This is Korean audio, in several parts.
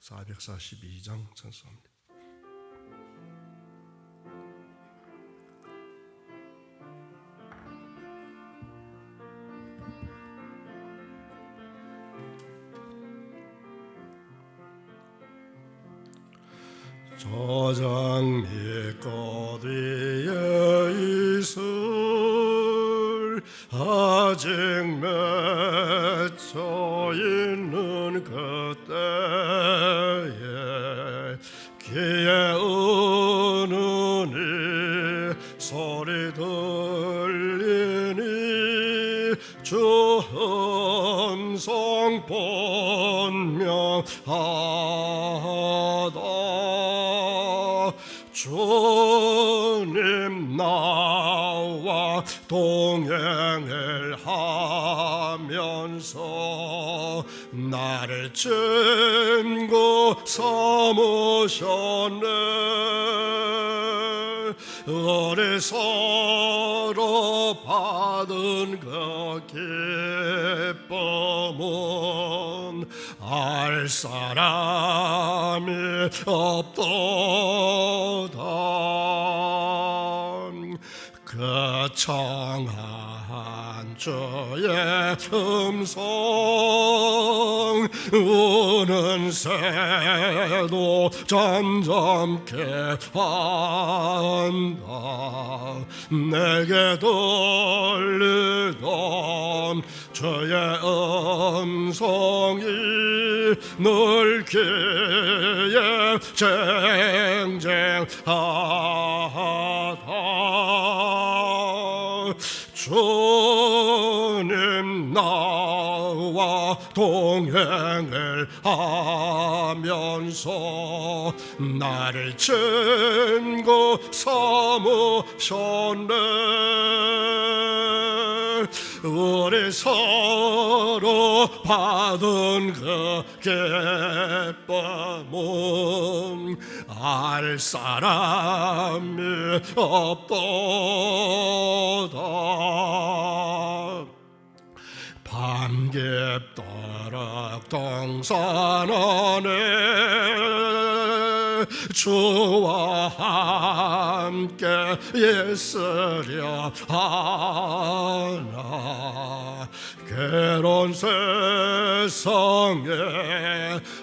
442장 찬송합니다. 저장 밑 위에 이슬 아직 맺혀 있는 그때에 귀에 은은히 소리 들리니 주 음성 분명하다. 주님 나와 동행을 하면서 나를 친구 삼으셨네. 우리 서로 받은 그 기쁨은 알 사람이 없도다. 그 청한 주의 음성 우는 새도 점점 깨한다. 내게 들리던 주의 음성이 늘 귀에 쟁쟁하다. 주님 나와 동행을 하면서 나를 친구 삼으셨네. 우리 서로 받은 그 기쁨은 알 사람이 없도다. 밤 깊도록 동산 안에 주와 함께 있으려 하나. 괴로운 세상에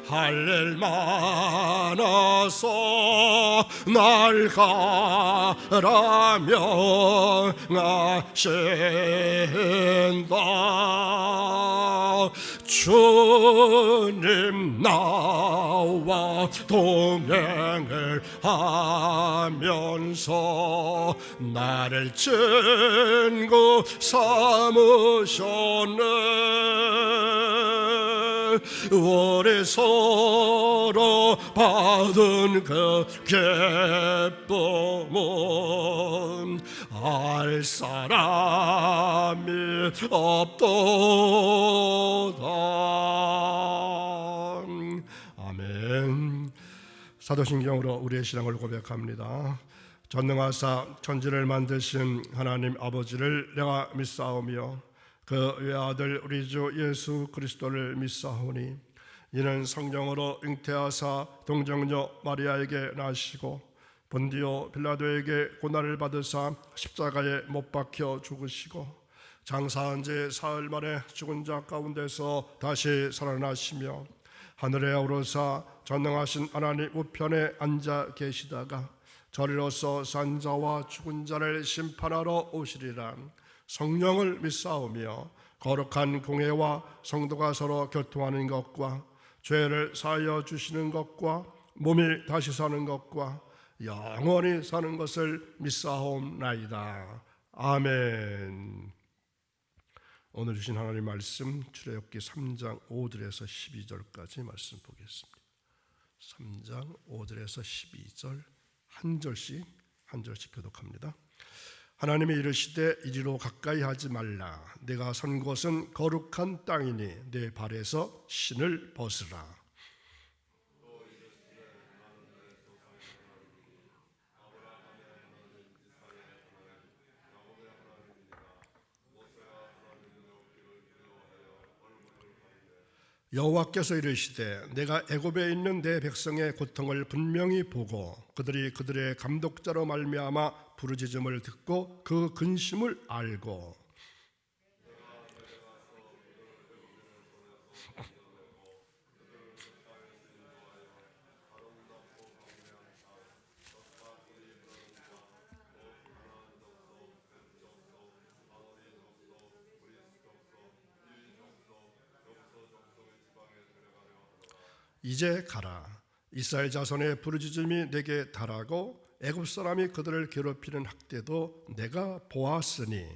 할 일 많아서 날 가라며 하신다. 주님 나와 동행을 하면서 나를 친구 삼으셨네. 우리 서로 받은 그 기쁨은 알 사람이 없도다. 아멘. 사도신경으로 우리의 신앙을 고백합니다. 전능하사 천지를 만드신 하나님 아버지를 내가 믿사오며 그 외아들 우리 주 예수 그리스도를 믿사오니 이는 성령으로 잉태하사 동정녀 마리아에게 나시고 본디오 빌라도에게 고난을 받으사 십자가에 못 박혀 죽으시고 장사한 지 사흘 만에 죽은 자 가운데서 다시 살아나시며 하늘에 오르사 전능하신 하나님 우편에 앉아 계시다가 저리로서 산 자와 죽은 자를 심판하러 오시리라. 성령을 믿사오며 거룩한 공회와 성도가 서로 교통하는 것과 죄를 사하여 주시는 것과 몸이 다시 사는 것과 영원히 사는 것을 믿사옵나이다. 아멘. 오늘 주신 하나님 말씀 출애굽기 3장 5절에서 12절까지 말씀 보겠습니다. 3장 5절에서 12절 한 절씩 교독합니다. 하나님이 이르시되 이리로 가까이 하지 말라. 내가 선 곳은 거룩한 땅이니 내 발에서 신을 벗으라. 여호와께서 이르시되 내가 애굽에 있는 내 백성의 고통을 분명히 보고 그들이 그들의 감독자로 말미암아 부르짖음을 듣고 그 근심을 알고 이제 가라. 이스라엘 자손의 부르짖음이 내게 달하고 애굽 사람이 그들을 괴롭히는 학대도 내가 보았으니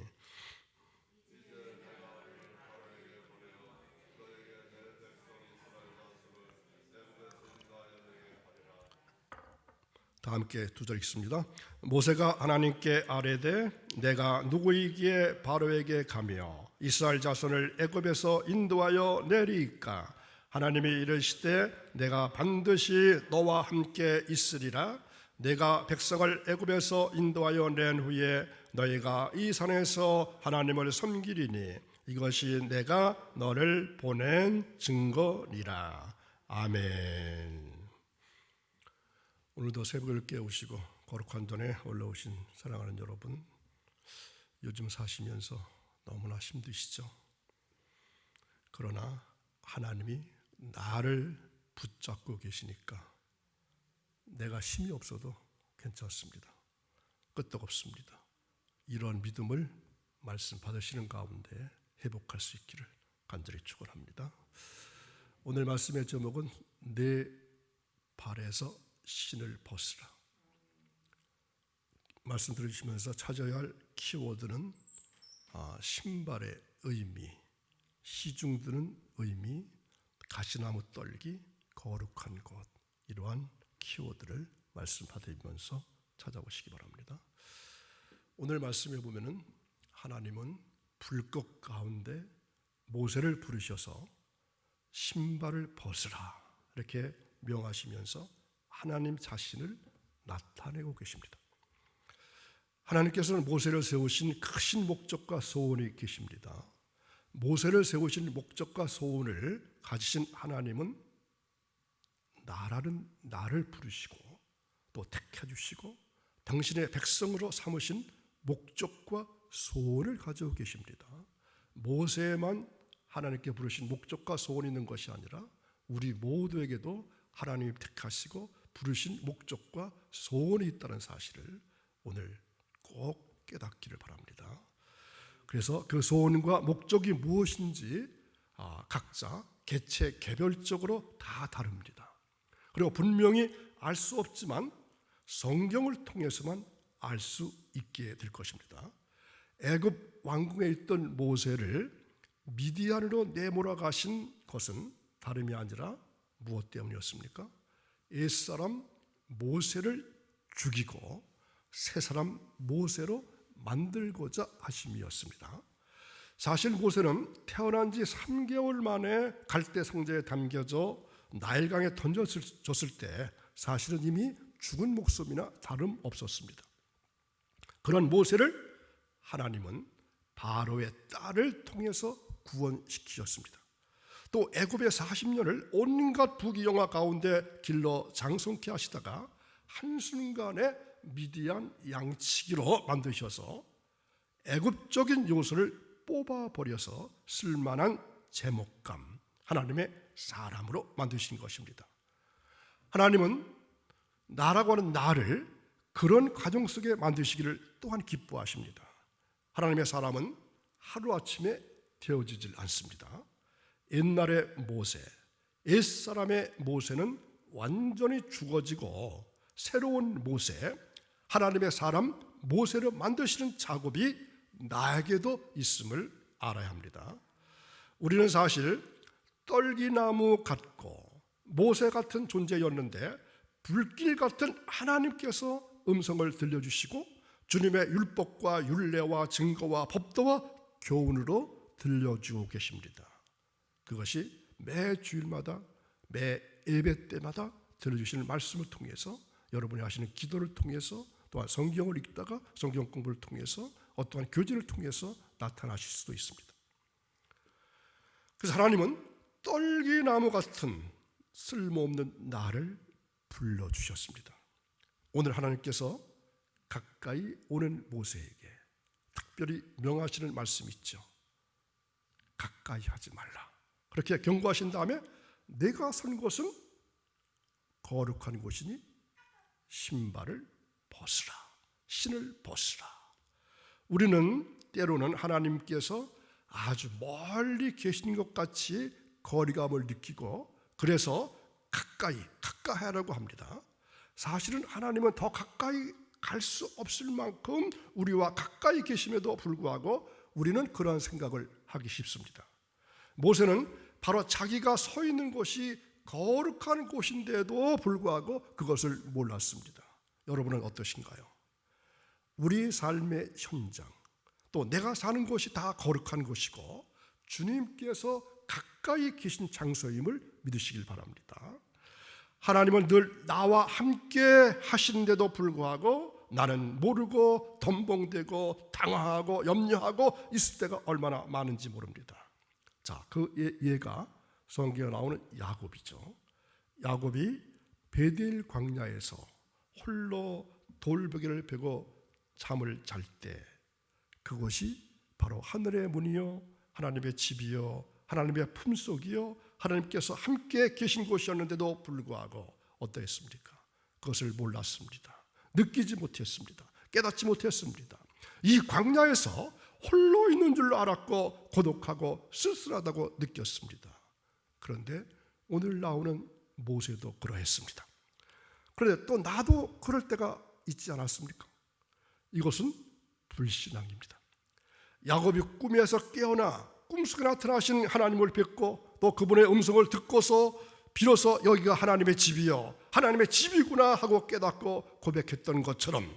다 함께 두 절 읽습니다. 모세가 하나님께 아뢰되 내가 누구이기에 바로에게 가며 이스라엘 자손을 애굽에서 인도하여 내리이까. 하나님이 이르시되 내가 반드시 너와 함께 있으리라. 내가 백성을 애굽에서 인도하여 낸 후에 너희가 이 산에서 하나님을 섬기리니 이것이 내가 너를 보낸 증거니라. 아멘. 오늘도 새벽을 깨우시고 거룩한 전에 올라오신 사랑하는 여러분, 요즘 사시면서 너무나 힘드시죠? 그러나 하나님이 나를 붙잡고 계시니까 내가 힘이 없어도 괜찮습니다. 끄떡없습니다. 이런 믿음을 말씀 받으시는 가운데 회복할 수 있기를 간절히 축원합니다. 오늘 말씀의 제목은 내 발에서 신을 벗으라. 말씀 들으시면서 찾아야 할 키워드는 신발의 의미, 시중드는 의미, 가시나무 떨기, 거룩한 곳, 이러한 키워드를 말씀 받으면서 찾아보시기 바랍니다. 오늘 말씀에 보면은 하나님은 불꽃 가운데 모세를 부르셔서 신발을 벗으라 이렇게 명하시면서 하나님 자신을 나타내고 계십니다. 하나님께서는 모세를 세우신 크신 목적과 소원이 계십니다. 모세를 세우신 목적과 소원을 가지신 하나님은 나라는 나를 부르시고 또 택해 주시고 당신의 백성으로 삼으신 목적과 소원을 가지고 계십니다. 모세만 하나님께 부르신 목적과 소원이 있는 것이 아니라 우리 모두에게도 하나님이 택하시고 부르신 목적과 소원이 있다는 사실을 오늘 꼭 깨닫기를 바랍니다. 그래서 그 소원과 목적이 무엇인지 각자 개체 개별적으로 다 다릅니다. 그리고 분명히 알 수 없지만 성경을 통해서만 알 수 있게 될 것입니다. 애굽 왕궁에 있던 모세를 미디안으로 내몰아 가신 것은 다름이 아니라 무엇 때문이었습니까? 옛사람 모세를 죽이고 새사람 모세로 만들고자 하심이었습니다. 사실 모세는 태어난 지 3개월 만에 갈대 상자에 담겨져 나일강에 던져졌을 때 사실은 이미 죽은 목숨이나 다름없었습니다. 그런 모세를 하나님은 바로의 딸을 통해서 구원시키셨습니다. 또 애굽의 40년을 온갖 부귀영화 가운데 길러 장성케 하시다가 한순간에 미디안 양치기로 만드셔서 애굽적인 요소를 뽑아버려서 쓸만한 제목감, 하나님의 사람으로 만드신 것입니다. 하나님은 나라고 하는 나를 그런 과정 속에 만드시기를 또한 기뻐하십니다. 하나님의 사람은 하루아침에 되어지질 않습니다. 옛날의 모세, 옛사람의 모세는 완전히 죽어지고 새로운 모세, 하나님의 사람 모세를 만드시는 작업이 나에게도 있음을 알아야 합니다. 우리는 사실 떨기나무 같고 모세 같은 존재였는데 불길 같은 하나님께서 음성을 들려주시고 주님의 율법과 율례와 증거와 법도와 교훈으로 들려주고 계십니다. 그것이 매 주일마다 매 예배 때마다 들려주시는 말씀을 통해서 여러분이 하시는 기도를 통해서 또한 성경을 읽다가 성경 공부를 통해서 어떠한 교제를 통해서 나타나실 수도 있습니다. 그래서 하나님은 떨기나무 같은 쓸모없는 나를 불러주셨습니다. 오늘 하나님께서 가까이 오는 모세에게 특별히 명하시는 말씀이 있죠. 가까이 하지 말라. 그렇게 경고하신 다음에 내가 선 곳은 거룩한 곳이니 신발을 벗으라. 신을 벗으라. 우리는 때로는 하나님께서 아주 멀리 계신 것 같이 거리감을 느끼고 그래서 가까이 하라고 합니다. 사실은 하나님은 더 가까이 갈 수 없을 만큼 우리와 가까이 계심에도 불구하고 우리는 그러한 생각을 하기 쉽습니다. 모세는 바로 자기가 서 있는 곳이 거룩한 곳인데도 불구하고 그것을 몰랐습니다. 여러분은 어떠신가요? 우리 삶의 현장, 또 내가 사는 곳이 다 거룩한 곳이고 주님께서 가까이 계신 장소임을 믿으시길 바랍니다. 하나님은 늘 나와 함께 하시는데도 불구하고 나는 모르고 덤벙대고 당황하고 염려하고 있을 때가 얼마나 많은지 모릅니다. 자, 그 예가 성경에 나오는 야곱이죠. 야곱이 베델 광야에서 홀로 돌베개를 베고 잠을 잘 때 그것이 바로 하늘의 문이요 하나님의 집이요 하나님의 품속이요 하나님께서 함께 계신 곳이었는데도 불구하고 어떠했습니까? 그것을 몰랐습니다. 느끼지 못했습니다. 깨닫지 못했습니다. 이 광야에서 홀로 있는 줄 알았고 고독하고 쓸쓸하다고 느꼈습니다. 그런데 오늘 나오는 모세도 그러했습니다. 그런데 또 나도 그럴 때가 있지 않았습니까? 이것은 불신앙입니다. 야곱이 꿈에서 깨어나 꿈속에 나타나신 하나님을 뵙고 또 그분의 음성을 듣고서 비로소 여기가 하나님의 집이요 하나님의 집이구나 하고 깨닫고 고백했던 것처럼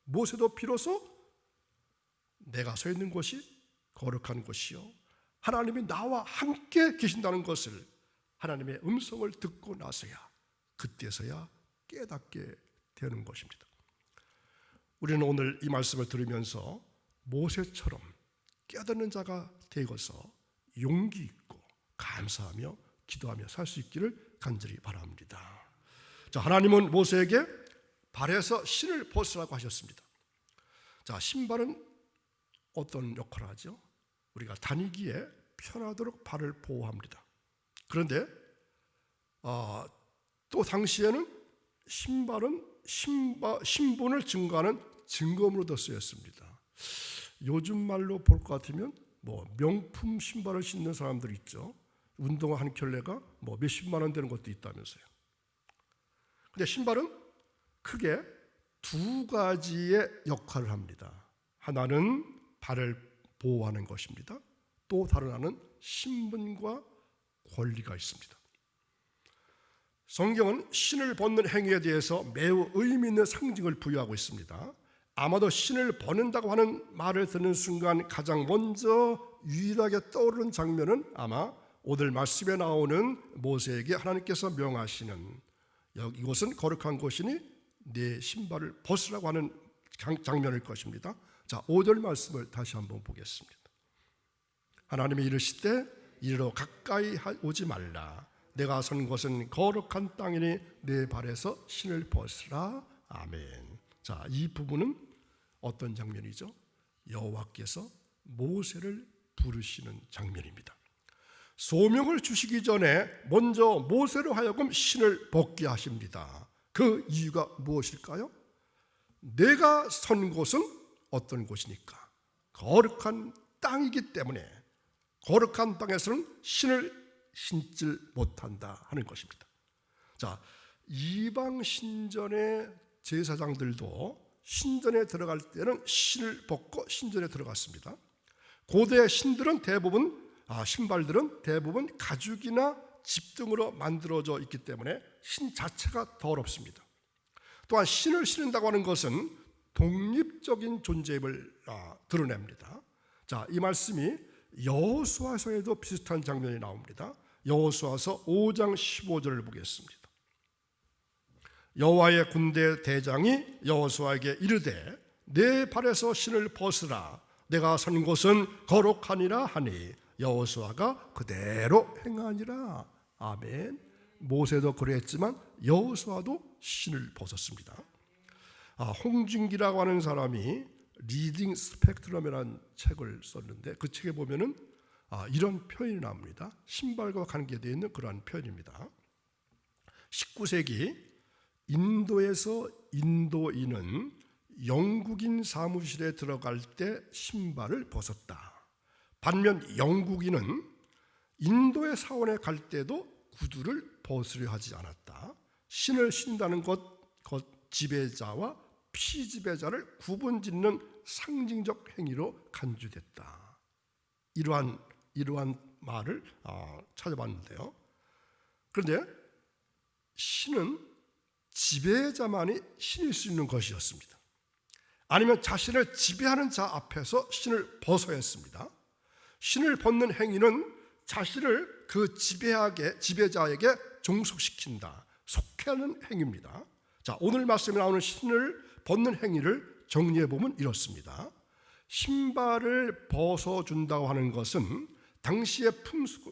모세도 비로소 내가 서 있는 곳이 거룩한 곳이요 하나님이 나와 함께 계신다는 것을 하나님의 음성을 듣고 나서야 그때서야 깨닫게 되는 것입니다. 우리는 오늘 이 말씀을 들으면서 모세처럼 깨닫는 자가 되어서 용기 있고 감사하며 기도하며 살 수 있기를 간절히 바랍니다. 자, 하나님은 모세에게 발에서 신을 벗으라고 하셨습니다. 자, 신발은 어떤 역할을 하죠? 우리가 다니기에 편하도록 발을 보호합니다. 그런데 또 당시에는 신발은 신분을 증거하는 증거물로도 쓰였습니다. 요즘 말로 볼 것 같으면 명품 신발을 신는 사람들이 있죠. 운동화 한 켤레가 몇십만 원 되는 것도 있다면서요. 근데 신발은 크게 두 가지의 역할을 합니다. 하나는 발을 보호하는 것입니다. 또 다른 하나는 신분과 권리가 있습니다. 성경은 신을 벗는 행위에 대해서 매우 의미 있는 상징을 부여하고 있습니다. 아마도 신을 벗는다고 하는 말을 듣는 순간 가장 먼저 유일하게 떠오르는 장면은 아마 오늘 말씀에 나오는 모세에게 하나님께서 명하시는 이곳은 거룩한 곳이니 내 신발을 벗으라고 하는 장면일 것입니다. 자, 5절 말씀을 다시 한번 보겠습니다. 하나님이 이르시되 이리로 가까이 오지 말라. 내가 선 곳은 거룩한 땅이니 내 발에서 신을 벗으라. 아멘. 자, 이 부분은 어떤 장면이죠? 여호와께서 모세를 부르시는 장면입니다. 소명을 주시기 전에 먼저 모세로 하여금 신을 벗게 하십니다. 그 이유가 무엇일까요? 내가 선 곳은 어떤 곳이니까? 거룩한 땅이기 때문에 거룩한 땅에서는 신을 신질 못한다 하는 것입니다. 자, 이방 신전의 제사장들도 신전에 들어갈 때는 신을 벗고 신전에 들어갔습니다. 고대 신들은 신발들은 대부분 가죽이나 집 등으로 만들어져 있기 때문에 신 자체가 더럽습니다. 또한 신을 신는다고 하는 것은 독립적인 존재임을 드러냅니다. 자, 이 말씀이 여호수아서에도 비슷한 장면이 나옵니다. 여호수아서 5장 15절을 보겠습니다. 여호와의 군대 대장이 여호수아에게 이르되 내 발에서 신을 벗으라. 내가 선 곳은 거룩하니라 하니 여호수아가 그대로 행하니라. 아멘. 모세도 그랬지만 여호수아도 신을 벗었습니다. 홍준기라고 하는 사람이 리딩 스펙트럼이라는 책을 썼는데 그 책에 보면은 이런 표현이 나옵니다. 신발과 관계되어 있는 그러한 표현입니다. 19세기 인도에서 인도인은 영국인 사무실에 들어갈 때 신발을 벗었다. 반면 영국인은 인도의 사원에 갈 때도 구두를 벗으려 하지 않았다. 신을 신다는 것 지배자와 피지배자를 구분짓는 상징적 행위로 간주됐다. 이러한 말을 찾아봤는데요. 그런데 신은 지배자만이 신일 수 있는 것이었습니다. 아니면 자신을 지배하는 자 앞에서 신을 벗어야 했습니다. 신을 벗는 행위는 자신을 그 지배자에게 종속시킨다, 속하는 행위입니다. 자, 오늘 말씀에 나오는 신을 벗는 행위를 정리해 보면 이렇습니다. 신발을 벗어준다고 하는 것은 당시의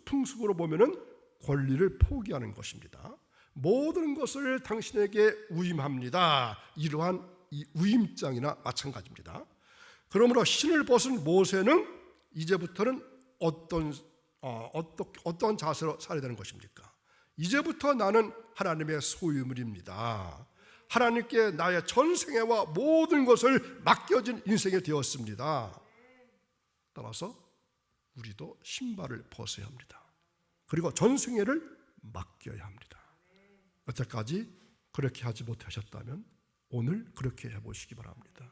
풍습으로 보면은 권리를 포기하는 것입니다. 모든 것을 당신에게 위임합니다. 이러한 이 위임장이나 마찬가지입니다. 그러므로 신을 벗은 모세는 이제부터는 어떤 자세로 살아야 되는 것입니까? 이제부터 나는 하나님의 소유물입니다. 하나님께 나의 전생애와 모든 것을 맡겨진 인생이 되었습니다. 따라서 우리도 신발을 벗어야 합니다. 그리고 전생애를 맡겨야 합니다. 여태까지 그렇게 하지 못하셨다면 오늘 그렇게 해보시기 바랍니다.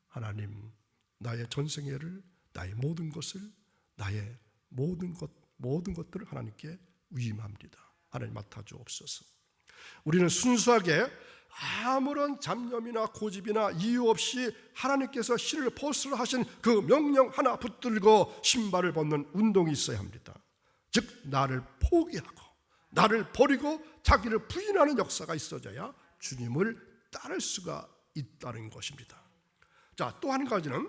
하나님, 나의 전생애를, 나의 모든 것을, 나의 모든 것들을 하나님께 위임합니다. 하나님 맡아주옵소서. 우리는 순수하게 아무런 잡념이나 고집이나 이유 없이 하나님께서 신을 벗으라 하신 그 명령 하나 붙들고 신발을 벗는 운동이 있어야 합니다. 즉 나를 포기하고 나를 버리고 자기를 부인하는 역사가 있어져야 주님을 따를 수가 있다는 것입니다. 자, 또 한 가지는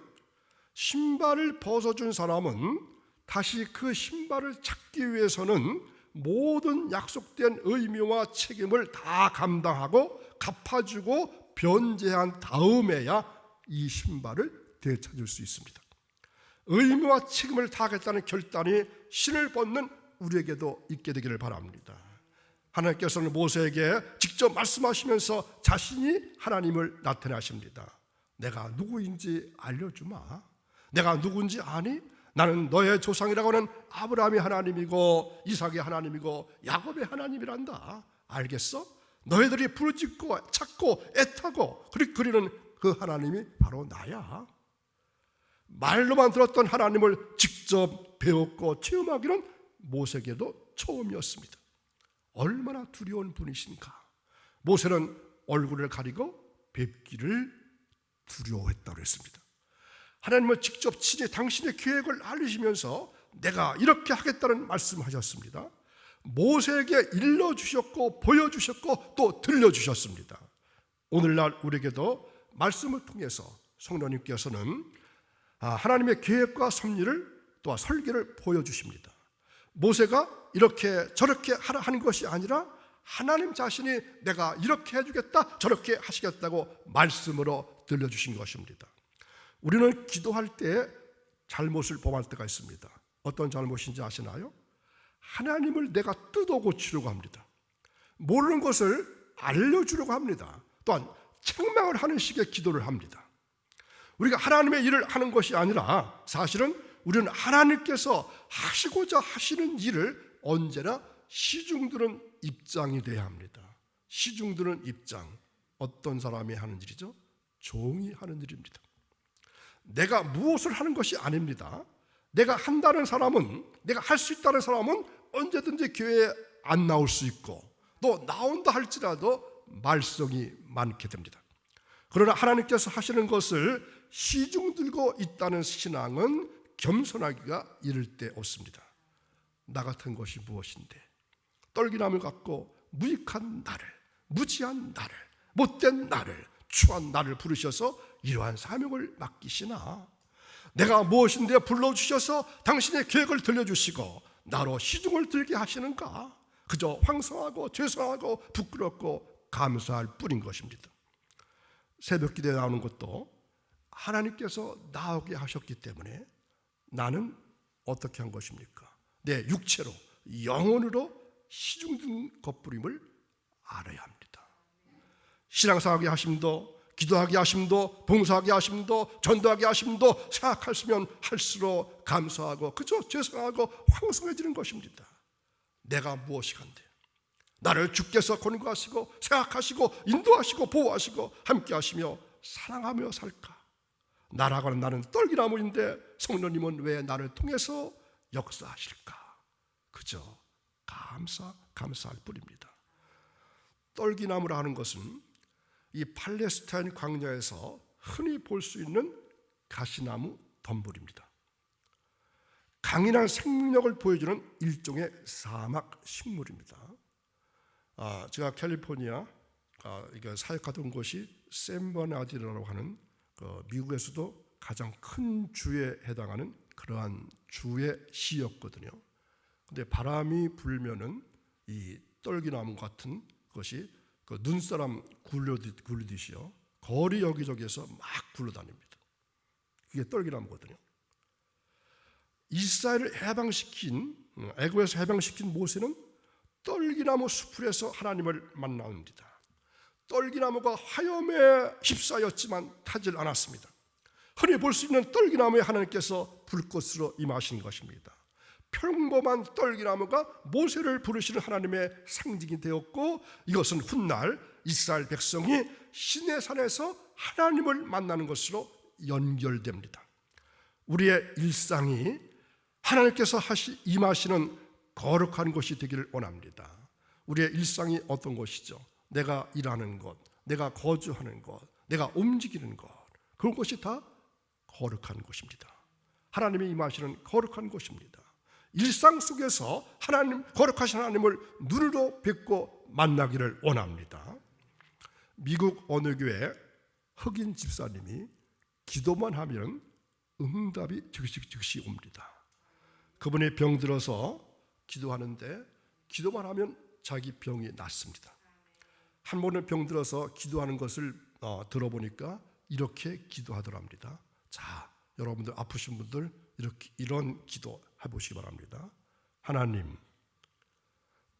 신발을 벗어준 사람은 다시 그 신발을 찾기 위해서는 모든 약속된 의무와 책임을 다 감당하고 갚아주고 변제한 다음에야 이 신발을 되찾을 수 있습니다. 의무와 책임을 다하겠다는 결단이 신을 벗는 우리에게도 있게 되기를 바랍니다. 하나님께서는 모세에게 직접 말씀하시면서 자신이 하나님을 나타내십니다. 내가 누구인지 알려주마. 내가 누군지 아니? 나는 너의 조상이라고 하는 아브라함의 하나님이고 이삭의 하나님이고 야곱의 하나님이란다. 알겠어? 너희들이 부르짖고 찾고 애타고 그리는 그 하나님이 바로 나야. 말로만 들었던 하나님을 직접 배웠고 체험하기는 모세에게도 처음이었습니다. 얼마나 두려운 분이신가. 모세는 얼굴을 가리고 뵙기를 두려워했다고 했습니다. 하나님은 직접 친히 당신의 계획을 알리시면서 내가 이렇게 하겠다는 말씀하셨습니다. 모세에게 일러주셨고 보여주셨고 또 들려주셨습니다. 오늘날 우리에게도 말씀을 통해서 성령님께서는 하나님의 계획과 섭리를 또 설계를 보여주십니다. 모세가 이렇게 저렇게 하라 하는 것이 아니라 하나님 자신이 내가 이렇게 해주겠다 저렇게 하시겠다고 말씀으로 들려주신 것입니다. 우리는 기도할 때 잘못을 범할 때가 있습니다. 어떤 잘못인지 아시나요? 하나님을 내가 뜯어 고치려고 합니다. 모르는 것을 알려주려고 합니다. 또한 책망을 하는 식의 기도를 합니다. 우리가 하나님의 일을 하는 것이 아니라 사실은 우리는 하나님께서 하시고자 하시는 일을 언제나 시중드는 입장이 돼야 합니다. 시중드는 입장, 어떤 사람이 하는 일이죠? 종이 하는 일입니다. 내가 무엇을 하는 것이 아닙니다. 내가 한다는 사람은, 내가 할 수 있다는 사람은 언제든지 교회에 안 나올 수 있고 또 나온다 할지라도 말썽이 많게 됩니다. 그러나 하나님께서 하시는 것을 시중 들고 있다는 신앙은 겸손하기가 이를 데 없습니다. 나 같은 것이 무엇인데 떨기나물 같고 무익한 나를, 무지한 나를, 못된 나를, 추한 나를 부르셔서 이러한 사명을 맡기시나. 내가 무엇인데 불러주셔서 당신의 계획을 들려주시고 나로 시중을 들게 하시는가? 그저 황송하고 죄송하고 부끄럽고 감사할 뿐인 것입니다. 새벽 기도에 나오는 것도 하나님께서 나오게 하셨기 때문에 나는 어떻게 한 것입니까? 내 육체로, 영혼으로 시중든 것뿐임을 알아야 합니다. 신앙생활하게 하심도, 기도하게 하심도, 봉사하게 하심도, 전도하게 하심도 생각하시면 할수록 감사하고 그저 죄송하고 황송해지는 것입니다. 내가 무엇이간데 나를 주께서 권고하시고 생각하시고 인도하시고 보호하시고 함께 하시며 사랑하며 살까? 나라고는 나는 떨기나무인데 성령님은 왜 나를 통해서 역사하실까? 그저 감사할 뿐입니다. 떨기나무라 하는 것은 이 팔레스타인 광야에서 흔히 볼 수 있는 가시나무 덤불입니다. 강인한 생명력을 보여주는 일종의 사막 식물입니다. 제가 캘리포니아 사역하던 곳이 샌버나디노라고 하는 미국에서도 가장 큰 주에 해당하는 그러한 주의 시였거든요. 근데 바람이 불면은 이 떨기나무 같은 것이 눈사람 굴리듯이요 거리 여기저기에서 막 굴러다닙니다. 그게 떨기나무거든요. 이스라엘을 애굽에서 해방시킨 모세는 떨기나무 수풀에서 하나님을 만납니다. 떨기나무가 화염에 휩싸였지만 타질 않았습니다. 흔히 볼 수 있는 떨기나무에 하나님께서 불꽃으로 임하신 것입니다. 평범한 떨기나무가 모세를 부르시는 하나님의 상징이 되었고, 이것은 훗날 이스라엘 백성이 시내산에서 하나님을 만나는 것으로 연결됩니다. 우리의 일상이 하나님께서 임하시는 거룩한 것이 되기를 원합니다. 우리의 일상이 어떤 것이죠? 내가 일하는 것, 내가 거주하는 것, 내가 움직이는 것, 그런 것이 다 거룩한 것입니다. 하나님이 임하시는 거룩한 것입니다. 일상 속에서 거룩하신 하나님을 눈으로 뵙고 만나기를 원합니다. 미국 어느 교회 흑인 집사님이 기도만 하면 응답이 즉시 옵니다. 그분이 병들어서 기도하는데 기도만 하면 자기 병이 낫습니다. 한 번은 병들어서 기도하는 것을 들어보니까 이렇게 기도하더랍니다. 자, 여러분들 아프신 분들 이런 기도 해보시기 바랍니다. 하나님,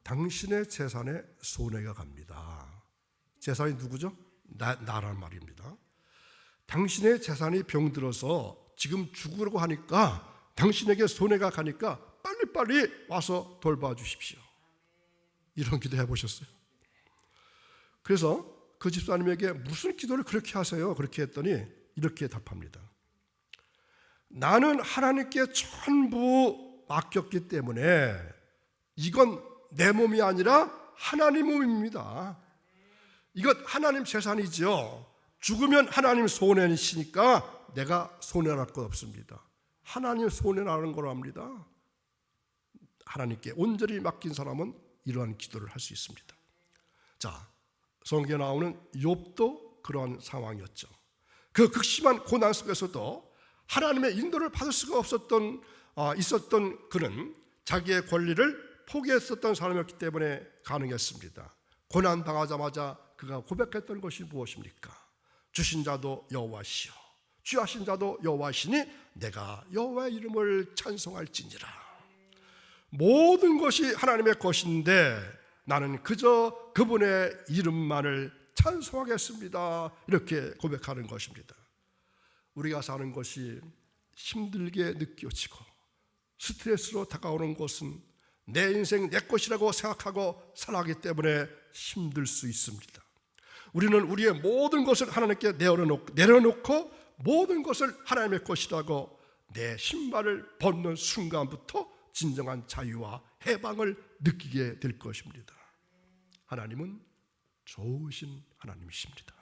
당신의 재산에 손해가 갑니다. 재산이 누구죠? 나란 말입니다. 당신의 재산이 병들어서 지금 죽으려고 하니까 당신에게 손해가 가니까 빨리빨리 와서 돌봐주십시오. 이런 기도 해보셨어요? 그래서 그 집사님에게 무슨 기도를 그렇게 하세요? 그렇게 했더니 이렇게 답합니다. 나는 하나님께 전부 맡겼기 때문에 이건 내 몸이 아니라 하나님 몸입니다. 이것 하나님 재산이죠. 죽으면 하나님 손해이시니까 내가 손해날 것 없습니다. 하나님 손해나는 거로 합니다. 하나님께 온전히 맡긴 사람은 이러한 기도를 할 수 있습니다. 자, 성경에 나오는 욥도 그러한 상황이었죠. 그 극심한 고난 속에서도 하나님의 인도를 받을 수가 있었던 그는 자기의 권리를 포기했었던 사람이었기 때문에 가능했습니다. 고난 당하자마자 그가 고백했던 것이 무엇입니까? 주신 자도 여호와시요 취하신 자도 여호와시니 내가 여호와의 이름을 찬송할지니라. 모든 것이 하나님의 것인데 나는 그저 그분의 이름만을 찬송하겠습니다. 이렇게 고백하는 것입니다. 우리가 사는 것이 힘들게 느껴지고 스트레스로 다가오는 것은 내 인생 내 것이라고 생각하고 살아가기 때문에 힘들 수 있습니다. 우리는 우리의 모든 것을 하나님께 내려놓고 모든 것을 하나님의 것이라고 내 신발을 벗는 순간부터 진정한 자유와 해방을 느끼게 될 것입니다. 하나님은 좋으신 하나님이십니다.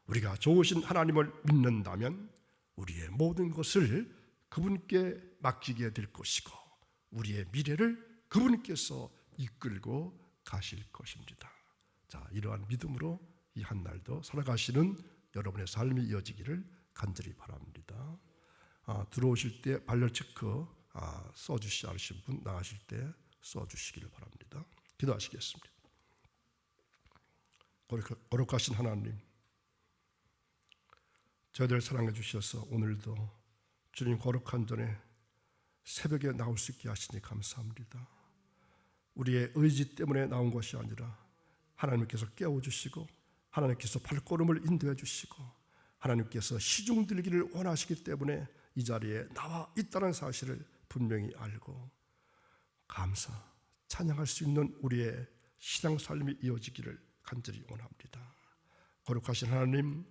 우리가 좋으신 하나님을 믿는다면 우리의 모든 것을 그분께 맡기게 될 것이고 우리의 미래를 그분께서 이끌고 가실 것입니다. 자, 이러한 믿음으로 이 한 날도 살아가시는 여러분의 삶이 이어지기를 간절히 바랍니다. 들어오실 때 발열 체크 써주시지 않으신 분 나가실 때 써주시기를 바랍니다. 기도하시겠습니다. 거룩하신 하나님, 저희들 사랑해 주셔서 오늘도 주님 거룩한 전에 새벽에 나올 수 있게 하시니 감사합니다. 우리의 의지 때문에 나온 것이 아니라 하나님께서 깨워주시고 하나님께서 발걸음을 인도해 주시고 하나님께서 시중 들기를 원하시기 때문에 이 자리에 나와 있다는 사실을 분명히 알고 감사, 찬양할 수 있는 우리의 신앙 삶이 이어지기를 간절히 원합니다. 거룩하신 하나님,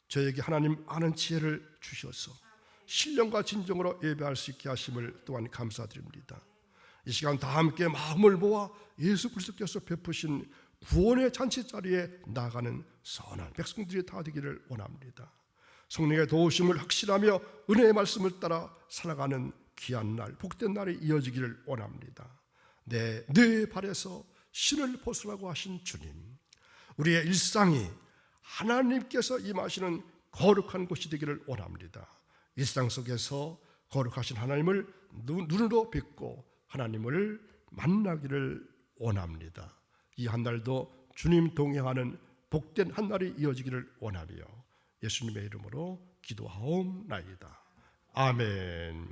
저에게 하나님 아는 지혜를 주셔서 신령과 진정으로 예배할 수 있게 하심을 또한 감사드립니다. 이 시간 다 함께 마음을 모아 예수 그리스도께서 베푸신 구원의 잔치 자리에 나가는 선한 백성들이 다 되기를 원합니다. 성령의 도우심을 확신하며 은혜의 말씀을 따라 살아가는 귀한 날, 복된 날이 이어지기를 원합니다. 내 발에서 신을 벗으라고 하신 주님, 우리의 일상이 하나님께서 임하시는 거룩한 곳이 되기를 원합니다. 일상 속에서 거룩하신 하나님을 눈으로 뵙고 하나님을 만나기를 원합니다. 이 한 날도 주님 동행하는 복된 한 날이 이어지기를 원하며 예수님의 이름으로 기도하옵나이다. 아멘.